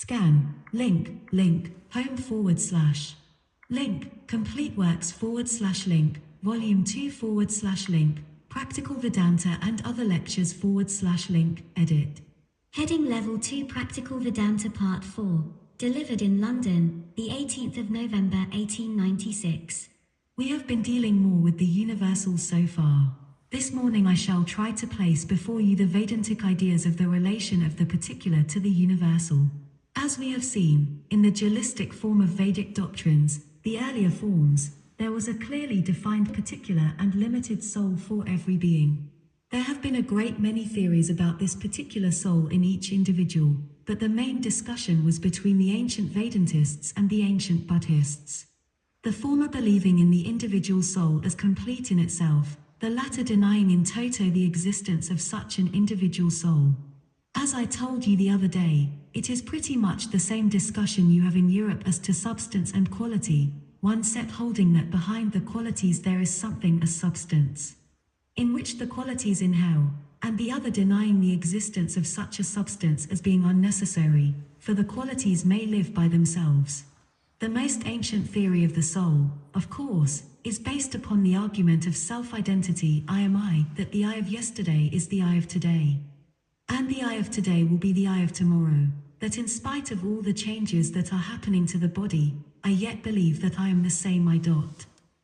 Scan, link, home/. Link, complete works/link, volume 2/link, practical Vedanta and other lectures/link, edit. Heading Level 2 Practical Vedanta Part 4, delivered in London, the 18th of November 1896. We have been dealing more with the universal so far. This morning I shall try to place before you the Vedantic ideas of the relation of the particular to the universal. As we have seen, in the dualistic form of Vedic doctrines, the earlier forms, there was a clearly defined particular and limited soul for every being. There have been a great many theories about this particular soul in each individual, but the main discussion was between the ancient Vedantists and the ancient Buddhists. The former believing in the individual soul as complete in itself, the latter denying in toto the existence of such an individual soul. As I told you the other day, it is pretty much the same discussion you have in Europe as to substance and quality, one set holding that behind the qualities there is something as substance, in which the qualities in hell, and the other denying the existence of such a substance as being unnecessary, for the qualities may live by themselves. The most ancient theory of the soul, of course, is based upon the argument of self-identity, I am I, that the I of yesterday is the I of today. And the I of today will be the I of tomorrow, that in spite of all the changes that are happening to the body, I yet believe that I am the same I.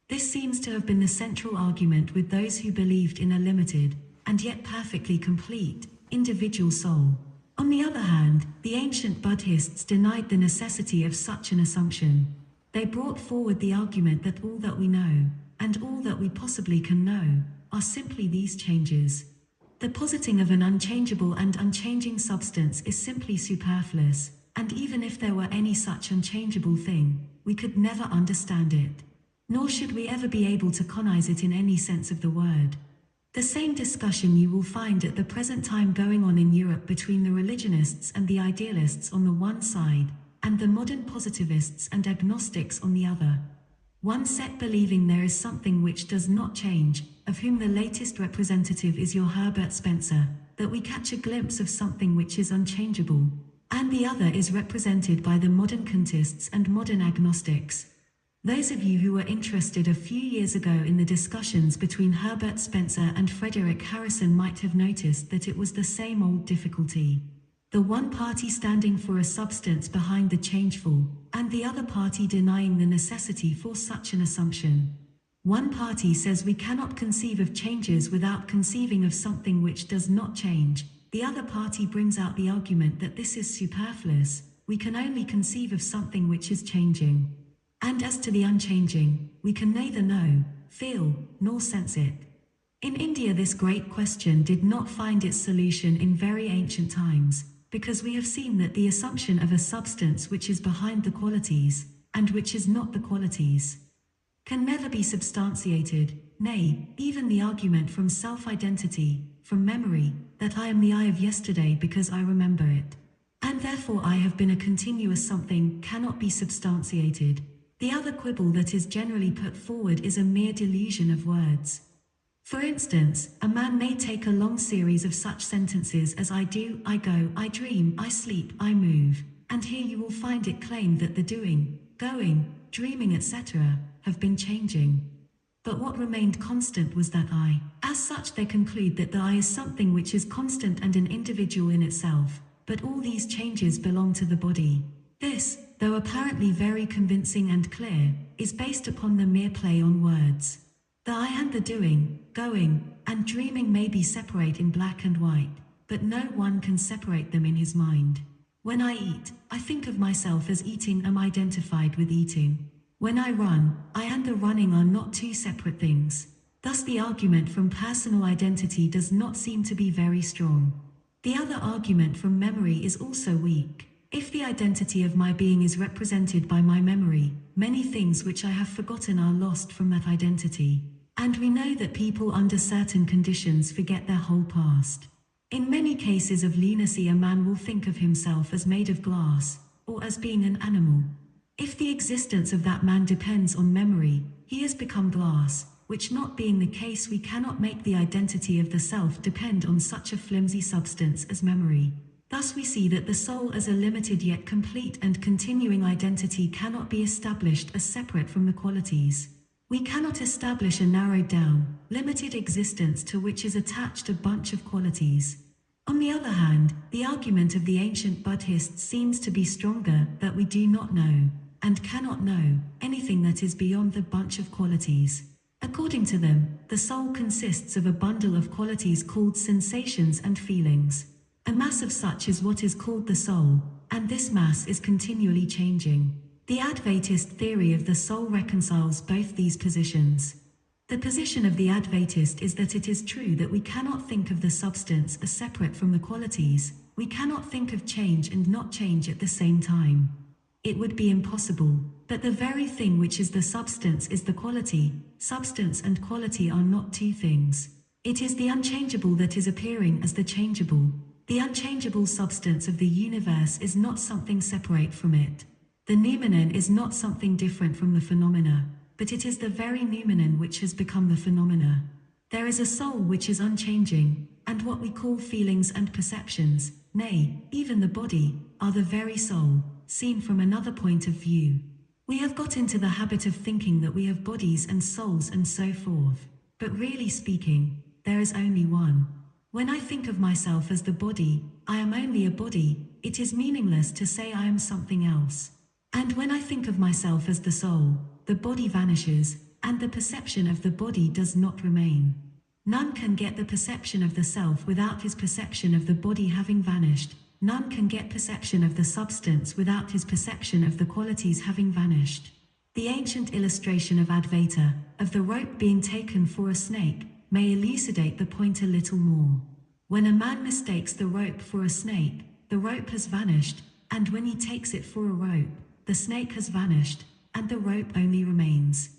This seems to have been the central argument with those who believed in a limited, and yet perfectly complete, individual soul. On the other hand, the ancient Buddhists denied the necessity of such an assumption. They brought forward the argument that all that we know, and all that we possibly can know, are simply these changes. The positing of an unchangeable and unchanging substance is simply superfluous, and even if there were any such unchangeable thing, we could never understand it. Nor should we ever be able to cognize it in any sense of the word. The same discussion you will find at the present time going on in Europe between the religionists and the idealists on the one side, and the modern positivists and agnostics on the other. One set believing there is something which does not change, of whom the latest representative is your Herbert Spencer, that we catch a glimpse of something which is unchangeable, and the other is represented by the modern Kantists and modern agnostics. Those of you who were interested a few years ago in the discussions between Herbert Spencer and Frederick Harrison might have noticed that it was the same old difficulty. The one party standing for a substance behind the changeful, and the other party denying the necessity for such an assumption. One party says we cannot conceive of changes without conceiving of something which does not change. The other party brings out the argument that this is superfluous, we can only conceive of something which is changing. And as to the unchanging, we can neither know, feel, nor sense it. In India this great question did not find its solution in very ancient times, because we have seen that the assumption of a substance which is behind the qualities, and which is not the qualities, can never be substantiated, nay, even the argument from self-identity, from memory, that I am the I of yesterday because I remember it, and therefore I have been a continuous something, cannot be substantiated. The other quibble that is generally put forward is a mere delusion of words. For instance, a man may take a long series of such sentences as I do, I go, I dream, I sleep, I move, and here you will find it claimed that the doing, going, dreaming, etc., have been changing. But what remained constant was that I. As such they conclude that the I is something which is constant and an individual in itself, but all these changes belong to the body. This, though apparently very convincing and clear, is based upon the mere play on words. The I and the doing, going, and dreaming may be separate in black and white, but no one can separate them in his mind. When I eat, I think of myself as eating, am identified with eating. When I run, I and the running are not two separate things. Thus the argument from personal identity does not seem to be very strong. The other argument from memory is also weak. If the identity of my being is represented by my memory, many things which I have forgotten are lost from that identity. And we know that people under certain conditions forget their whole past. In many cases of lunacy a man will think of himself as made of glass, or as being an animal. If the existence of that man depends on memory, he has become glass, which not being the case we cannot make the identity of the self depend on such a flimsy substance as memory. Thus we see that the soul as a limited yet complete and continuing identity cannot be established as separate from the qualities. We cannot establish a narrowed down, limited existence to which is attached a bunch of qualities. On the other hand, the argument of the ancient Buddhists seems to be stronger, that we do not know, and cannot know, anything that is beyond the bunch of qualities. According to them, the soul consists of a bundle of qualities called sensations and feelings. A mass of such is what is called the soul, and this mass is continually changing. The Advaitist theory of the soul reconciles both these positions. The position of the Advaitist is that it is true that we cannot think of the substance as separate from the qualities. We cannot think of change and not change at the same time. It would be impossible, but the very thing which is the substance is the quality. Substance and quality are not two things. It is the unchangeable that is appearing as the changeable. The unchangeable substance of the universe is not something separate from it. The noumenon is not something different from the phenomena, but it is the very noumenon which has become the phenomena. There is a soul which is unchanging, and what we call feelings and perceptions, nay, even the body, are the very soul, seen from another point of view. We have got into the habit of thinking that we have bodies and souls and so forth, but really speaking, there is only one. When I think of myself as the body, I am only a body. It is meaningless to say I am something else. And when I think of myself as the soul, the body vanishes, and the perception of the body does not remain. None can get the perception of the self without his perception of the body having vanished. None can get perception of the substance without his perception of the qualities having vanished. The ancient illustration of Advaita, of the rope being taken for a snake, may elucidate the point a little more. When a man mistakes the rope for a snake, the rope has vanished, and when he takes it for a rope, the snake has vanished, and the rope only remains.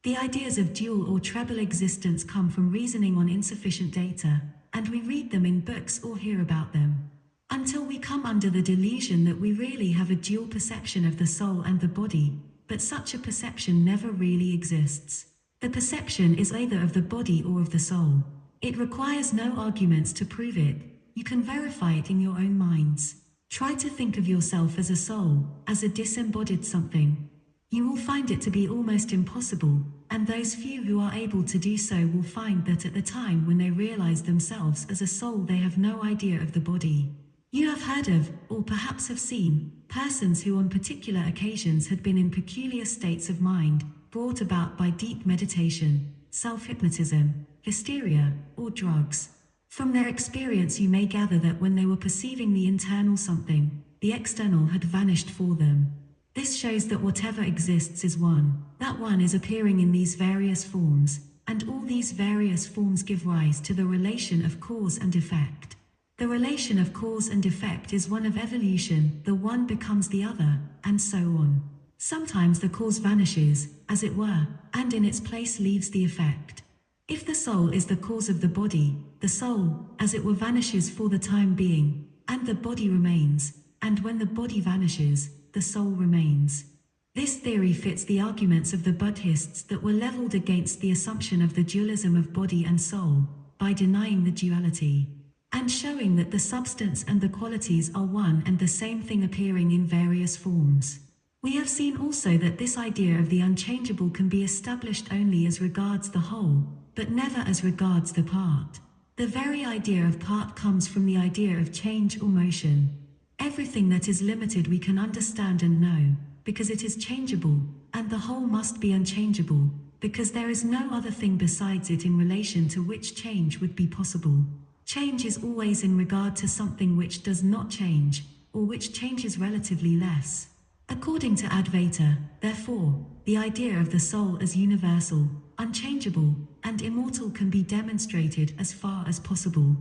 The ideas of dual or treble existence come from reasoning on insufficient data, and we read them in books or hear about them. Until we come under the delusion that we really have a dual perception of the soul and the body, but such a perception never really exists. The perception is either of the body or of the soul. It requires no arguments to prove it. You can verify it in your own minds. Try to think of yourself as a soul, as a disembodied something. You will find it to be almost impossible, and those few who are able to do so will find that at the time when they realize themselves as a soul they have no idea of the body. You have heard of, or perhaps have seen, persons who on particular occasions had been in peculiar states of mind, brought about by deep meditation, self-hypnotism, hysteria, or drugs. From their experience you may gather that when they were perceiving the internal something, the external had vanished for them. This shows that whatever exists is one. That one is appearing in these various forms, and all these various forms give rise to the relation of cause and effect. The relation of cause and effect is one of evolution, the one becomes the other, and so on. Sometimes the cause vanishes, as it were, and in its place leaves the effect. If the soul is the cause of the body, the soul, as it were, vanishes for the time being, and the body remains, and when the body vanishes, the soul remains. This theory fits the arguments of the Buddhists that were leveled against the assumption of the dualism of body and soul, by denying the duality, and showing that the substance and the qualities are one and the same thing appearing in various forms. We have seen also that this idea of the unchangeable can be established only as regards the whole, but never as regards the part. The very idea of part comes from the idea of change or motion. Everything that is limited we can understand and know, because it is changeable, and the whole must be unchangeable, because there is no other thing besides it in relation to which change would be possible. Change is always in regard to something which does not change, or which changes relatively less. According to Advaita, therefore, the idea of the soul as universal, unchangeable, and immortal can be demonstrated as far as possible.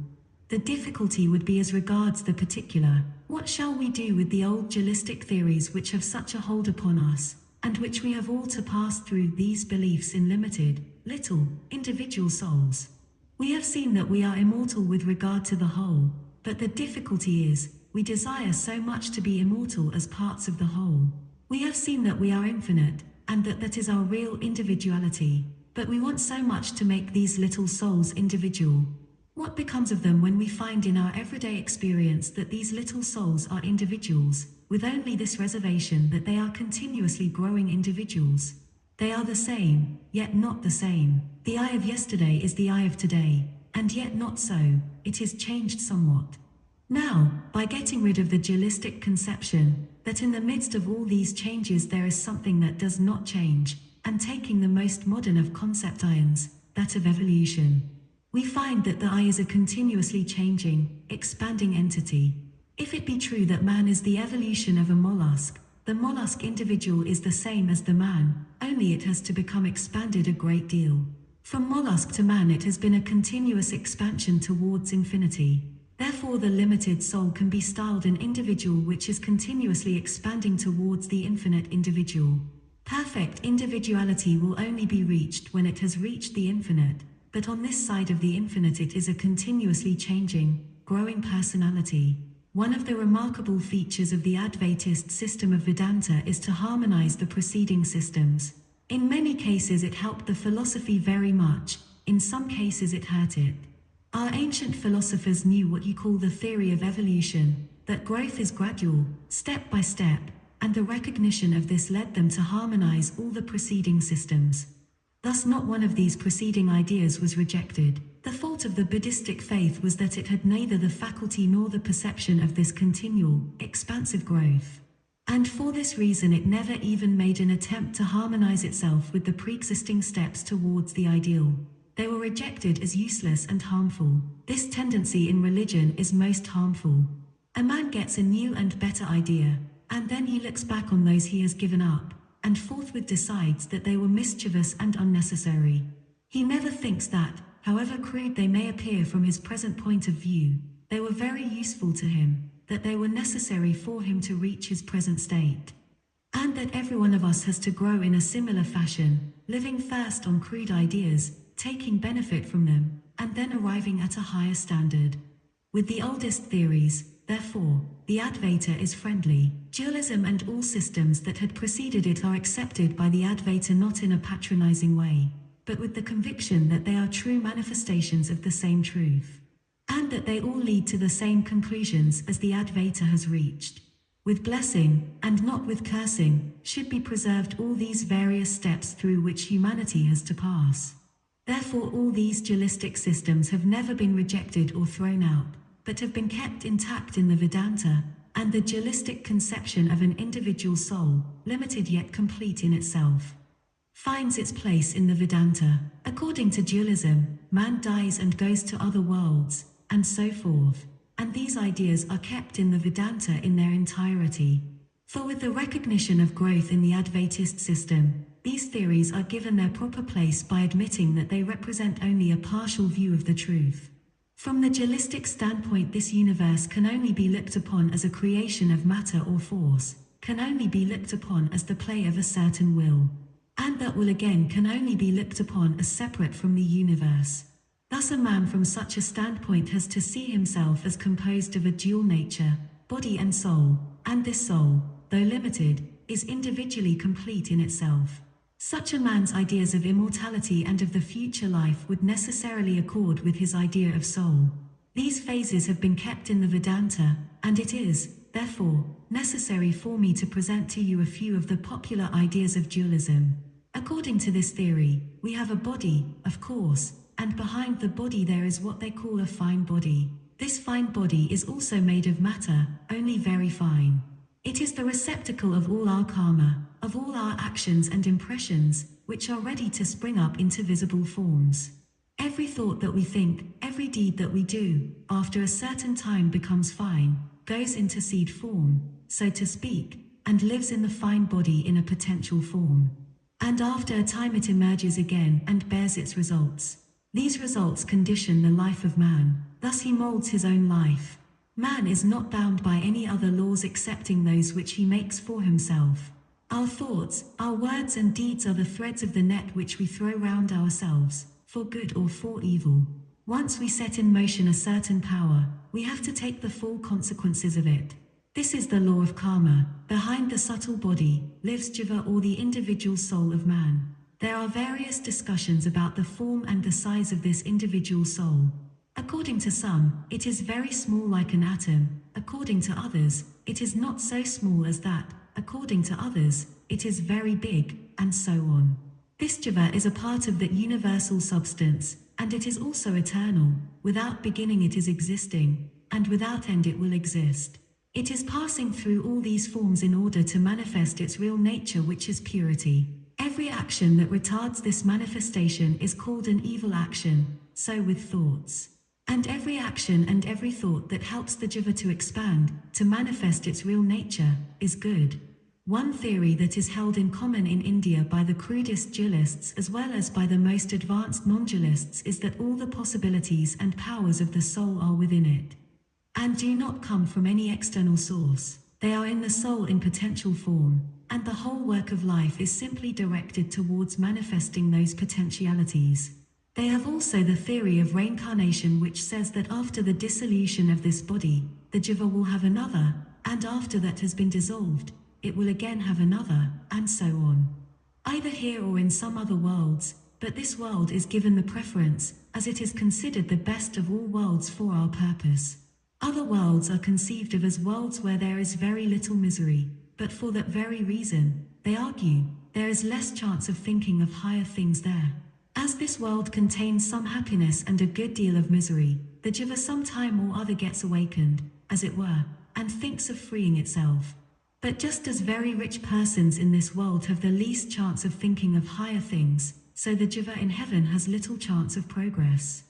The difficulty would be as regards the particular. What shall we do with the old dualistic theories which have such a hold upon us, and which we have all to pass through these beliefs in limited, little, individual souls? We have seen that we are immortal with regard to the whole, but the difficulty is, we desire so much to be immortal as parts of the whole. We have seen that we are infinite, and that is our real individuality, but we want so much to make these little souls individual. What becomes of them when we find in our everyday experience that these little souls are individuals, with only this reservation that they are continuously growing individuals? They are the same, yet not the same. The I of yesterday is the I of today, and yet not so, it is changed somewhat. Now, by getting rid of the dualistic conception, that in the midst of all these changes there is something that does not change, and taking the most modern of concept ions, that of evolution, we find that the I is a continuously changing, expanding entity. If it be true that man is the evolution of a mollusk, the mollusk individual is the same as the man, only it has to become expanded a great deal. From mollusk to man it has been a continuous expansion towards infinity. Therefore the limited soul can be styled an individual which is continuously expanding towards the infinite individual. Perfect individuality will only be reached when it has reached the infinite, but on this side of the infinite it is a continuously changing, growing personality. One of the remarkable features of the Advaitist system of Vedanta is to harmonize the preceding systems. In many cases it helped the philosophy very much, in some cases it hurt it. Our ancient philosophers knew what you call the theory of evolution, that growth is gradual, step by step, and the recognition of this led them to harmonize all the preceding systems. Thus not one of these preceding ideas was rejected. The fault of the Buddhistic faith was that it had neither the faculty nor the perception of this continual, expansive growth. And for this reason it never even made an attempt to harmonize itself with the pre-existing steps towards the ideal. They were rejected as useless and harmful. This tendency in religion is most harmful. A man gets a new and better idea, and then he looks back on those he has given up, and forthwith decides that they were mischievous and unnecessary. He never thinks that, however crude they may appear from his present point of view, they were very useful to him, that they were necessary for him to reach his present state. And that every one of us has to grow in a similar fashion, living first on crude ideas, taking benefit from them, and then arriving at a higher standard. With the oldest theories, therefore, the Advaita is friendly. Dualism and all systems that had preceded it are accepted by the Advaita not in a patronizing way, but with the conviction that they are true manifestations of the same truth, and that they all lead to the same conclusions as the Advaita has reached. With blessing, and not with cursing, should be preserved all these various steps through which humanity has to pass. Therefore all these dualistic systems have never been rejected or thrown out, but have been kept intact in the Vedanta, and the dualistic conception of an individual soul, limited yet complete in itself, finds its place in the Vedanta. According to dualism, man dies and goes to other worlds, and so forth, and these ideas are kept in the Vedanta in their entirety. For with the recognition of growth in the Advaitist system, these theories are given their proper place by admitting that they represent only a partial view of the truth. From the dualistic standpoint, this universe can only be looked upon as a creation of matter or force, can only be looked upon as the play of a certain will, and that will again can only be looked upon as separate from the universe. Thus a man from such a standpoint has to see himself as composed of a dual nature, body and soul, and this soul, though limited, is individually complete in itself. Such a man's ideas of immortality and of the future life would necessarily accord with his idea of soul. These phases have been kept in the Vedanta, and it is, therefore, necessary for me to present to you a few of the popular ideas of dualism. According to this theory, we have a body, of course, and behind the body there is what they call a fine body. This fine body is also made of matter, only very fine. It is the receptacle of all our karma, of all our actions and impressions, which are ready to spring up into visible forms. Every thought that we think, every deed that we do, after a certain time becomes fine, goes into seed form, so to speak, and lives in the fine body in a potential form. And after a time it emerges again and bears its results. These results condition the life of man, thus he molds his own life. Man is not bound by any other laws excepting those which he makes for himself. Our thoughts, our words and deeds are the threads of the net which we throw round ourselves, for good or for evil. Once we set in motion a certain power, we have to take the full consequences of it. This is the law of karma. Behind the subtle body lives jiva, or the individual soul of man. There are various discussions about the form and the size of this individual soul. According to some, it is very small like an atom. According to others, it is not so small as that. According to others, it is very big, and so on. This jiva is a part of that universal substance, and it is also eternal. Without beginning it is existing, and without end it will exist. It is passing through all these forms in order to manifest its real nature, which is purity. Every action that retards this manifestation is called an evil action, so with thoughts. And every action and every thought that helps the jiva to expand, to manifest its real nature, is good. One theory that is held in common in India by the crudest dualists as well as by the most advanced non-dualists is that all the possibilities and powers of the soul are within it, and do not come from any external source. They are in the soul in potential form, and the whole work of life is simply directed towards manifesting those potentialities. They have also the theory of reincarnation, which says that after the dissolution of this body, the jiva will have another, and after that has been dissolved, it will again have another, and so on. Either here or in some other worlds, but this world is given the preference, as it is considered the best of all worlds for our purpose. Other worlds are conceived of as worlds where there is very little misery, but for that very reason, they argue, there is less chance of thinking of higher things there. As this world contains some happiness and a good deal of misery, the jiva sometime or other gets awakened, as it were, and thinks of freeing itself. But just as very rich persons in this world have the least chance of thinking of higher things, so the jiva in heaven has little chance of progress.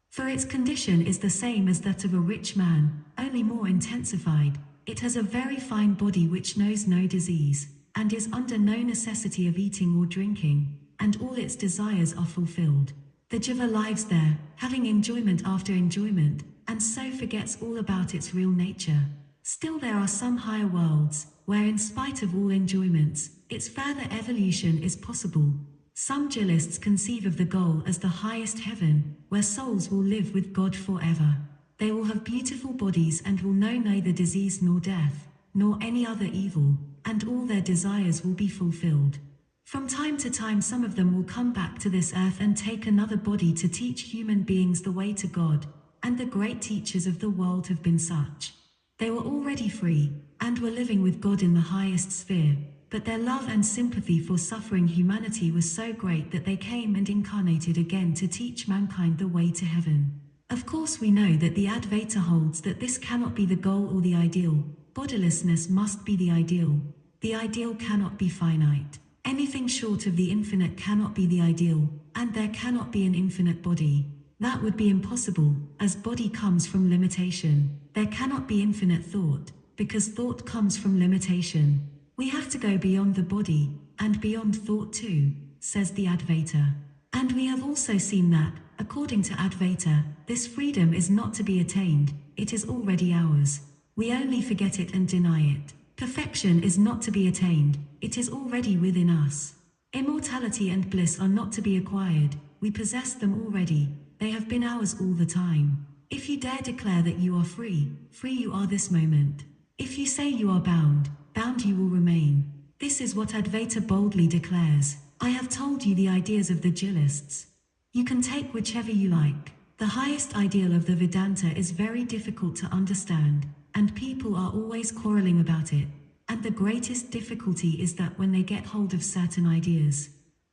For its condition is the same as that of a rich man, only more intensified. It has a very fine body which knows no disease, and is under no necessity of eating or drinking, and all its desires are fulfilled. The jiva lives there, having enjoyment after enjoyment, and so forgets all about its real nature. Still there are some higher worlds, where in spite of all enjoyments, its further evolution is possible. Some dualists conceive of the goal as the highest heaven, where souls will live with God forever. They will have beautiful bodies and will know neither disease nor death, nor any other evil, and all their desires will be fulfilled. From time to time some of them will come back to this earth and take another body to teach human beings the way to God, and the great teachers of the world have been such. They were already free, and were living with God in the highest sphere, but their love and sympathy for suffering humanity was so great that they came and incarnated again to teach mankind the way to heaven. Of course we know that the Advaita holds that this cannot be the goal or the ideal. Bodilessness must be the ideal. The ideal cannot be finite. Anything short of the infinite cannot be the ideal, and there cannot be an infinite body. That would be impossible, as body comes from limitation. There cannot be infinite thought, because thought comes from limitation. We have to go beyond the body, and beyond thought too, says the Advaita. And we have also seen that, according to Advaita, this freedom is not to be attained, it is already ours. We only forget it and deny it. Perfection is not to be attained, it is already within us. Immortality and bliss are not to be acquired, we possess them already, they have been ours all the time. If you dare declare that you are free, free you are this moment. If you say you are bound, bound you will remain. This is what Advaita boldly declares. I have told you the ideas of the dualists. You can take whichever you like. The highest ideal of the Vedanta is very difficult to understand, and people are always quarreling about it. And the greatest difficulty is that when they get hold of certain ideas,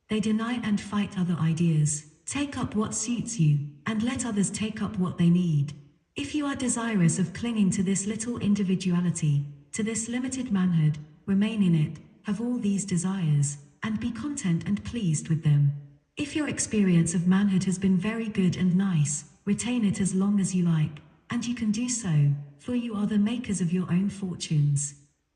they deny and fight other ideas. Take up what suits you, and let others take up what they need. If you are desirous of clinging to this little individuality, to this limited manhood, remain in it, have all these desires, and be content and pleased with them. If your experience of manhood has been very good and nice, retain it as long as you like, and you can do so, for you are the makers of your own fortunes.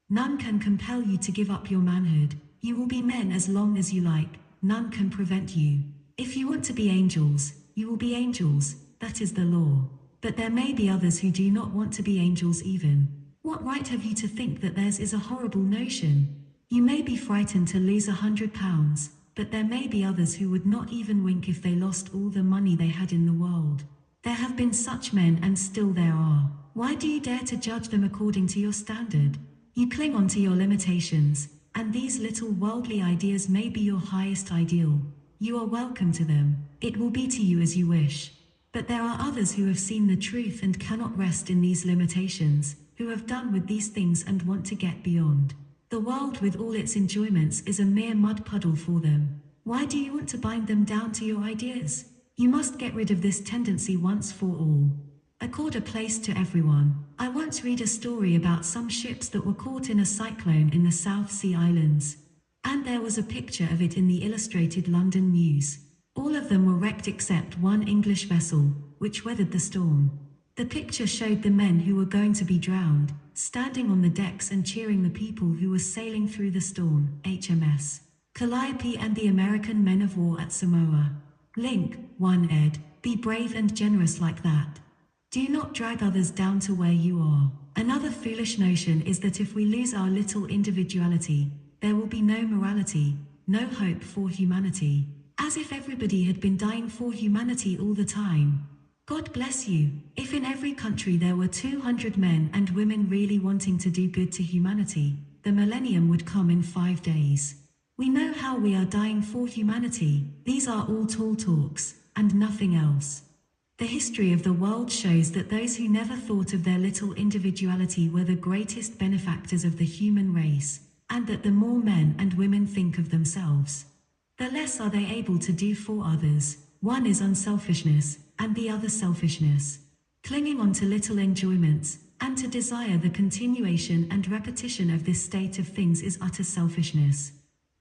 None can compel you to give up your manhood. You will be men as long as you like, none can prevent you. If you want to be angels, you will be angels, that is the law. But there may be others who do not want to be angels even. What right have you to think that theirs is a horrible notion? You may be frightened to lose £100, but there may be others who would not even wink if they lost all the money they had in the world. There have been such men and still there are. Why do you dare to judge them according to your standard? You cling on to your limitations, and these little worldly ideas may be your highest ideal. You are welcome to them. It will be to you as you wish. But there are others who have seen the truth and cannot rest in these limitations, who have done with these things and want to get beyond. The world with all its enjoyments is a mere mud puddle for them. Why do you want to bind them down to your ideas? You must get rid of this tendency once for all. Accord a place to everyone. I once read a story about some ships that were caught in a cyclone in the South Sea Islands. And there was a picture of it in the Illustrated London News. All of them were wrecked except one English vessel, which weathered the storm. The picture showed the men who were going to be drowned, standing on the decks and cheering the people who were sailing through the storm, HMS Calliope and the American men of war at Samoa. Link 1 ed. Be brave and generous like that. Do not drag others down to where you are. Another foolish notion is that if we lose our little individuality, there will be no morality, no hope for humanity. As if everybody had been dying for humanity all the time. God bless you. If in every country there were 200 men and women really wanting to do good to humanity, the millennium would come in 5 days. We know how we are dying for humanity. These are all tall talks, and nothing else. The history of the world shows that those who never thought of their little individuality were the greatest benefactors of the human race, and that the more men and women think of themselves, the less are they able to do for others. One is unselfishness, and the other selfishness. Clinging on to little enjoyments, and to desire the continuation and repetition of this state of things is utter selfishness.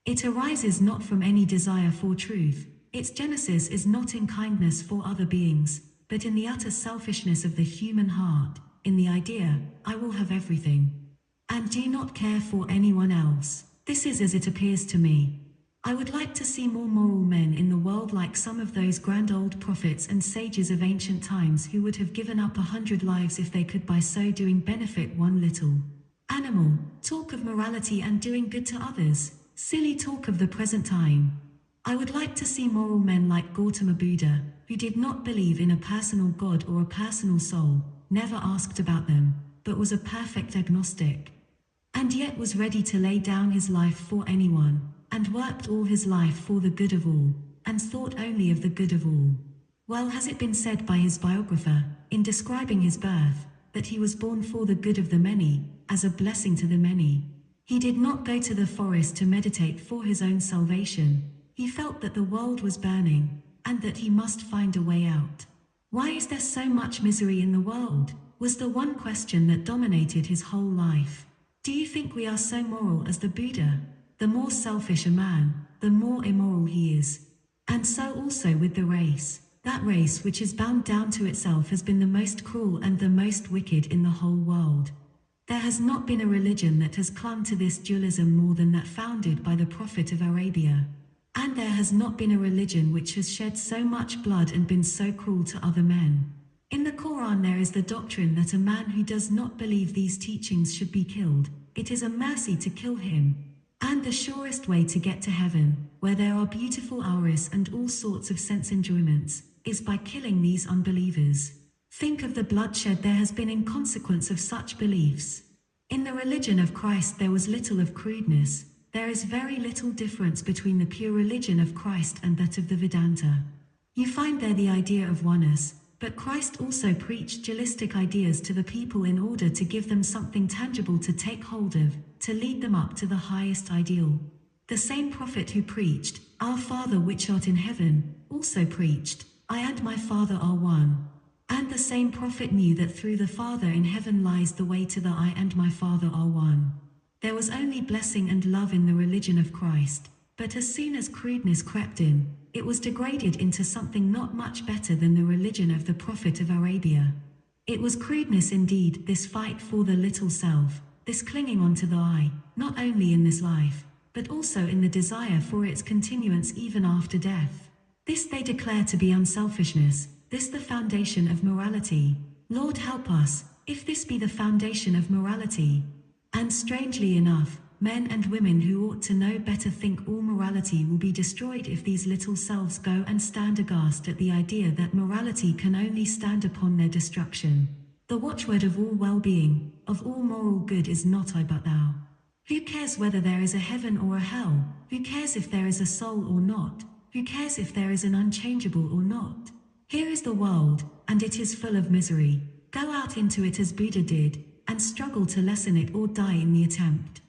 It arises not from any desire for truth. Its genesis is not in kindness for other beings, but in the utter selfishness of the human heart, in the idea, I will have everything, and do not care for anyone else. This is as it appears to me. I would like to see more moral men in the world like some of those grand old prophets and sages of ancient times who would have given up 100 lives if they could by so doing benefit one little animal. Talk of morality and doing good to others. Silly talk of the present time. I would like to see moral men like Gautama Buddha, who did not believe in a personal God or a personal soul, never asked about them, but was a perfect agnostic, and yet was ready to lay down his life for anyone, and worked all his life for the good of all, and thought only of the good of all. Well has it been said by his biographer, in describing his birth, that he was born for the good of the many, as a blessing to the many. He did not go to the forest to meditate for his own salvation. He felt that the world was burning, and that he must find a way out. Why is there so much misery in the world? Was the one question that dominated his whole life. Do you think we are so moral as the Buddha? The more selfish a man, the more immoral he is. And so also with the race. That race which is bound down to itself has been the most cruel and the most wicked in the whole world. There has not been a religion that has clung to this dualism more than that founded by the Prophet of Arabia. And there has not been a religion which has shed so much blood and been so cruel to other men. In the Quran there is the doctrine that a man who does not believe these teachings should be killed. It is a mercy to kill him. And the surest way to get to heaven, where there are beautiful auras and all sorts of sense enjoyments, is by killing these unbelievers. Think of the bloodshed there has been in consequence of such beliefs. In the religion of Christ there was little of crudeness. There is very little difference between the pure religion of Christ and that of the Vedanta. You find there the idea of oneness, but Christ also preached dualistic ideas to the people in order to give them something tangible to take hold of, to lead them up to the highest ideal. The same prophet who preached, Our Father which art in heaven, also preached, I and my Father are one. And the same prophet knew that through the Father in heaven lies the way to the I and my Father are one. There was only blessing and love in the religion of Christ, but as soon as crudeness crept in, it was degraded into something not much better than the religion of the Prophet of Arabia. It was crudeness indeed, this fight for the little self, this clinging on to the I, not only in this life, but also in the desire for its continuance even after death. This they declare to be unselfishness, this the foundation of morality. Lord help us, if this be the foundation of morality. And strangely enough, men and women who ought to know better think all morality will be destroyed if these little selves go and stand aghast at the idea that morality can only stand upon their destruction. The watchword of all well-being, of all moral good is not I but thou. Who cares whether there is a heaven or a hell? Who cares if there is a soul or not? Who cares if there is an unchangeable or not? Here is the world, and it is full of misery. Go out into it as Buddha did, and struggle to lessen it or die in the attempt.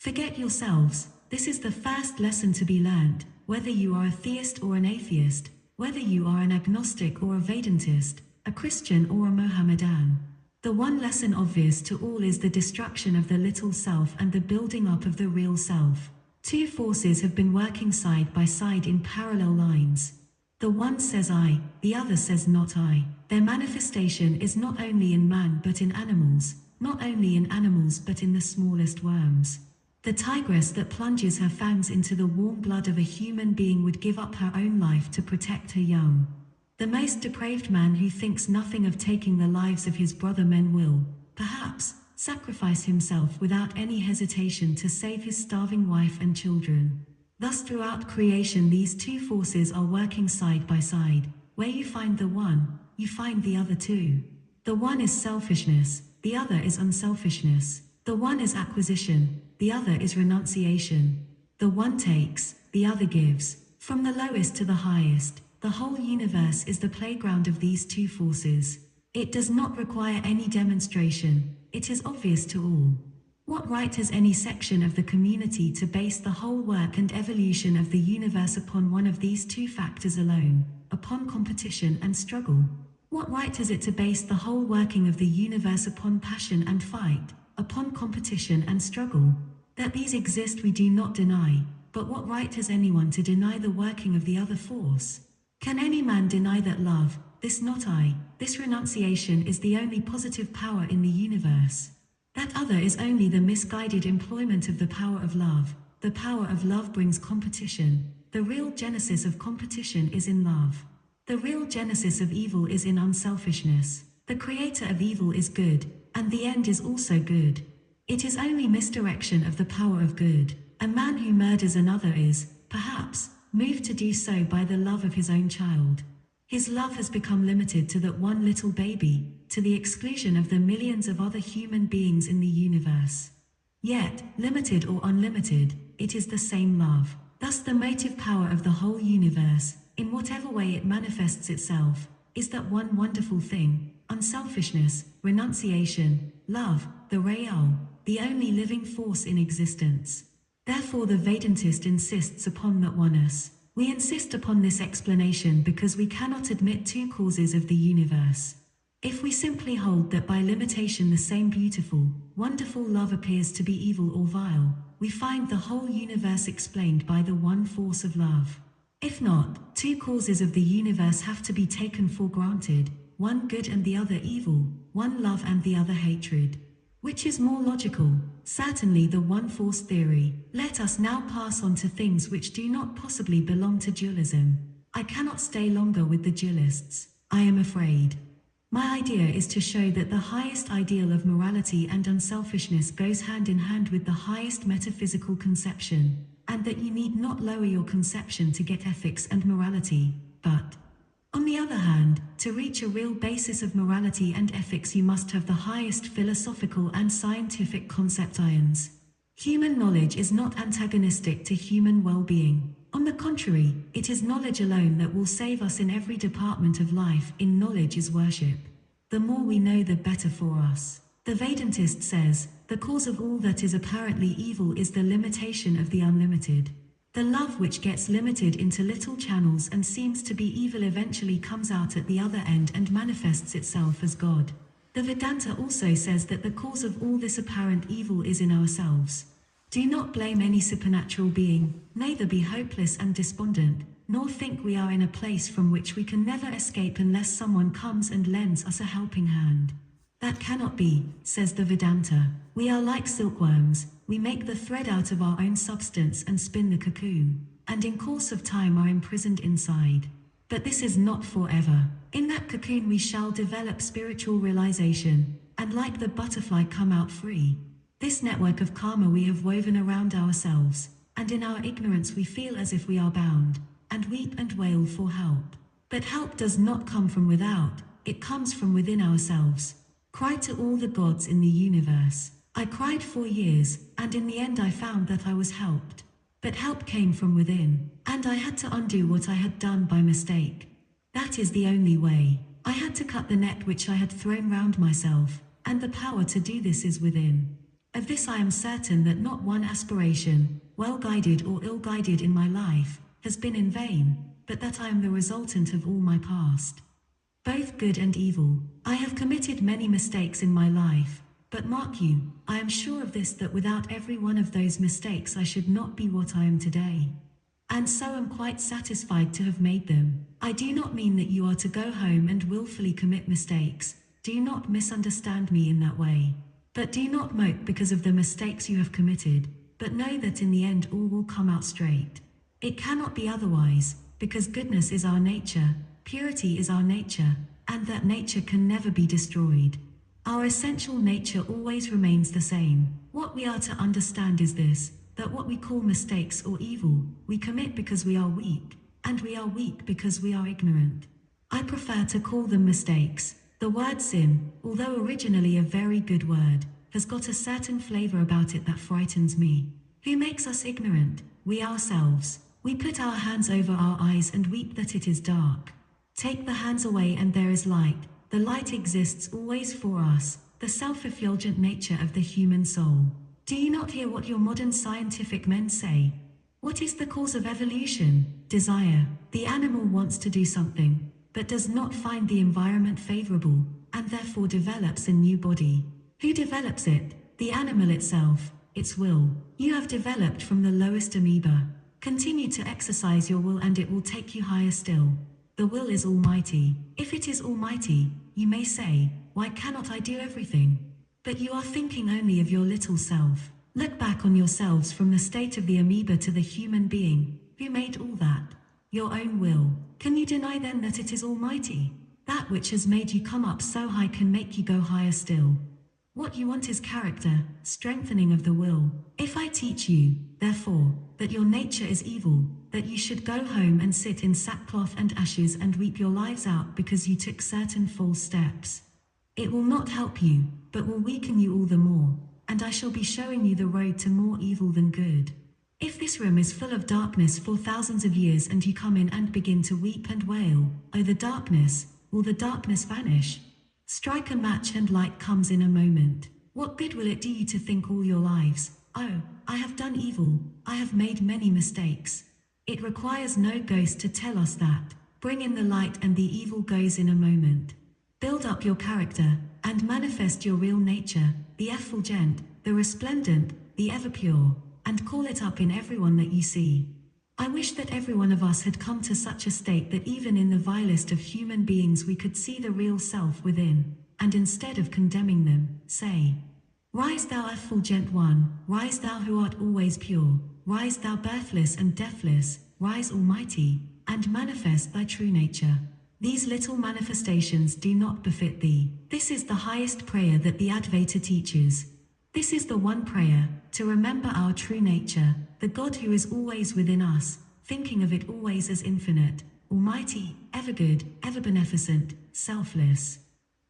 Forget yourselves, this is the first lesson to be learned, whether you are a theist or an atheist, whether you are an agnostic or a Vedantist, a Christian or a Mohammedan. The one lesson obvious to all is the destruction of the little self and the building up of the real self. Two forces have been working side by side in parallel lines. The one says I, the other says not I. Their manifestation is not only in man but in animals, not only in animals but in the smallest worms. The tigress that plunges her fangs into the warm blood of a human being would give up her own life to protect her young. The most depraved man who thinks nothing of taking the lives of his brother men will, perhaps, sacrifice himself without any hesitation to save his starving wife and children. Thus throughout creation these two forces are working side by side. Where you find the one, you find the other too. The one is selfishness, the other is unselfishness. The one is acquisition, the other is renunciation. The one takes, the other gives. From the lowest to the highest, the whole universe is the playground of these two forces. It does not require any demonstration, it is obvious to all. What right has any section of the community to base the whole work and evolution of the universe upon one of these two factors alone, upon competition and struggle? What right has it to base the whole working of the universe upon passion and fight, upon competition and struggle? That these exist we do not deny, but what right has anyone to deny the working of the other force? Can any man deny that love, this not I, this renunciation is the only positive power in the universe? That other is only the misguided employment of the power of love. The power of love brings competition. The real genesis of competition is in love. The real genesis of evil is in unselfishness. The creator of evil is good, and the end is also good. It is only misdirection of the power of good. A man who murders another is, perhaps, moved to do so by the love of his own child. His love has become limited to that one little baby, to the exclusion of the millions of other human beings in the universe. Yet, limited or unlimited, it is the same love. Thus the motive power of the whole universe, in whatever way it manifests itself, is that one wonderful thing, unselfishness, renunciation, love, the real, the only living force in existence. Therefore the Vedantist insists upon that oneness. We insist upon this explanation because we cannot admit two causes of the universe. If we simply hold that by limitation the same beautiful, wonderful love appears to be evil or vile, we find the whole universe explained by the one force of love. If not, two causes of the universe have to be taken for granted, one good and the other evil, one love and the other hatred. Which is more logical? Certainly the one-force theory. Let us now pass on to things which do not possibly belong to dualism. I cannot stay longer with the dualists, I am afraid. My idea is to show that the highest ideal of morality and unselfishness goes hand in hand with the highest metaphysical conception, and that you need not lower your conception to get ethics and morality, but, on the other hand, to reach a real basis of morality and ethics you must have the highest philosophical and scientific concept ions. Human knowledge is not antagonistic to human well-being. On the contrary, it is knowledge alone that will save us in every department of life. In knowledge is worship. The more we know the better for us. The Vedantist says, the cause of all that is apparently evil is the limitation of the unlimited. The love which gets limited into little channels and seems to be evil eventually comes out at the other end and manifests itself as God. The Vedanta also says that the cause of all this apparent evil is in ourselves. Do not blame any supernatural being, neither be hopeless and despondent, nor think we are in a place from which we can never escape unless someone comes and lends us a helping hand. That cannot be, says the Vedanta. We are like silkworms, we make the thread out of our own substance and spin the cocoon, and in course of time are imprisoned inside. But this is not forever. In that cocoon we shall develop spiritual realization, and like the butterfly come out free. This network of karma we have woven around ourselves, and in our ignorance we feel as if we are bound, and weep and wail for help. But help does not come from without, it comes from within ourselves. Cry to all the gods in the universe. I cried for years, and in the end I found that I was helped. But help came from within, and I had to undo what I had done by mistake. That is the only way. I had to cut the net which I had thrown round myself, and the power to do this is within. Of this I am certain, that not one aspiration, well-guided or ill-guided in my life, has been in vain, but that I am the resultant of all my past. Both good and evil. I have committed many mistakes in my life, but mark you, I am sure of this, that without every one of those mistakes I should not be what I am today. And so am quite satisfied to have made them. I do not mean that you are to go home and willfully commit mistakes. Do not misunderstand me in that way. But do not mope because of the mistakes you have committed, but know that in the end all will come out straight. It cannot be otherwise, because goodness is our nature, purity is our nature, and that nature can never be destroyed. Our essential nature always remains the same. What we are to understand is this, that what we call mistakes or evil, we commit because we are weak, and we are weak because we are ignorant. I prefer to call them mistakes. The word sin, although originally a very good word, has got a certain flavor about it that frightens me. Who makes us ignorant? We ourselves. We put our hands over our eyes and weep that it is dark. Take the hands away and there is light. The light exists always for us, the self-effulgent nature of the human soul. Do you not hear what your modern scientific men say? What is the cause of evolution? Desire. The animal wants to do something, but does not find the environment favorable, and therefore develops a new body. Who develops it? The animal itself, its will. You have developed from the lowest amoeba. Continue to exercise your will and it will take you higher still. The will is almighty. If it is almighty, you may say, why cannot I do everything? But you are thinking only of your little self. Look back on yourselves from the state of the amoeba to the human being. Who made all that? Your own will. Can you deny then that it is almighty? That which has made you come up so high can make you go higher still. What you want is character, strengthening of the will. If I teach you, therefore, that your nature is evil, that you should go home and sit in sackcloth and ashes and weep your lives out because you took certain false steps, it will not help you, but will weaken you all the more, and I shall be showing you the road to more evil than good. If this room is full of darkness for thousands of years and you come in and begin to weep and wail, oh the darkness, will the darkness vanish? Strike a match and light comes in a moment. What good will it do you to think all your lives, oh, I have done evil, I have made many mistakes? It requires no ghost to tell us that. Bring in the light and the evil goes in a moment. Build up your character, and manifest your real nature, the effulgent, the resplendent, the ever pure, and call it up in everyone that you see. I wish that every one of us had come to such a state that even in the vilest of human beings we could see the real self within, and instead of condemning them, say, rise thou effulgent one, rise thou who art always pure, rise thou birthless and deathless, rise almighty, and manifest thy true nature. These little manifestations do not befit thee. This is the highest prayer that the Advaita teaches. This is the one prayer, to remember our true nature, the God who is always within us, thinking of it always as infinite, almighty, ever good, ever beneficent, selfless,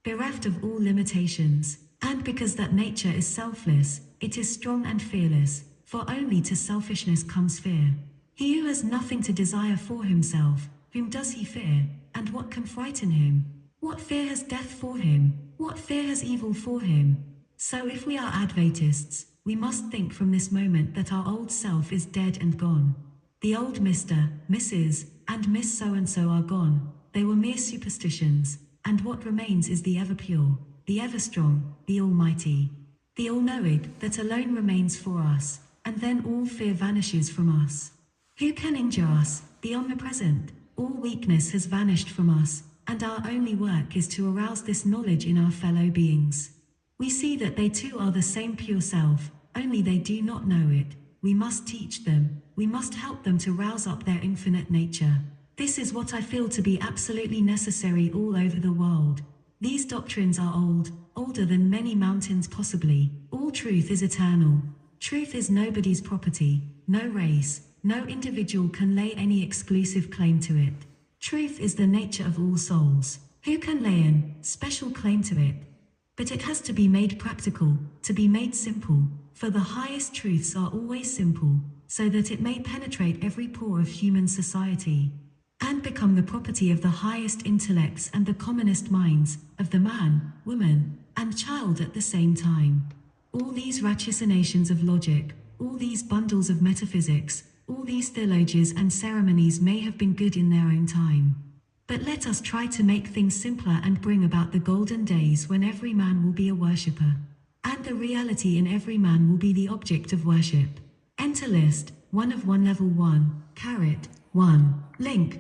bereft of all limitations. And because that nature is selfless, it is strong and fearless, for only to selfishness comes fear. He who has nothing to desire for himself, whom does he fear? And what can frighten him? What fear has death for him? What fear has evil for him? So if we are Advaitists, we must think from this moment that our old self is dead and gone. The old Mr., Mrs., and Miss so-and-so are gone. They were mere superstitions, and what remains is the ever pure, the ever strong, the almighty, the all-knowing, that alone remains for us, and then all fear vanishes from us. Who can injure us? The omnipresent. All weakness has vanished from us, and our only work is to arouse this knowledge in our fellow beings. We see that they too are the same pure self, only they do not know it. We must teach them, we must help them to rouse up their infinite nature. This is what I feel to be absolutely necessary all over the world. These doctrines are old, older than many mountains possibly. All truth is eternal. Truth is nobody's property, no race, no individual can lay any exclusive claim to it. Truth is the nature of all souls. Who can lay an special claim to it? But it has to be made practical, to be made simple, for the highest truths are always simple, so that it may penetrate every pore of human society. and become the property of the highest intellects and the commonest minds, of the man, woman, and child at the same time. All these ratiocinations of logic, all these bundles of metaphysics, all these theologies and ceremonies may have been good in their own time. But let us try to make things simpler and bring about the golden days when every man will be a worshipper. And the reality in every man will be the object of worship. Enter list, 1 of 1 level 1, caret, 1, link.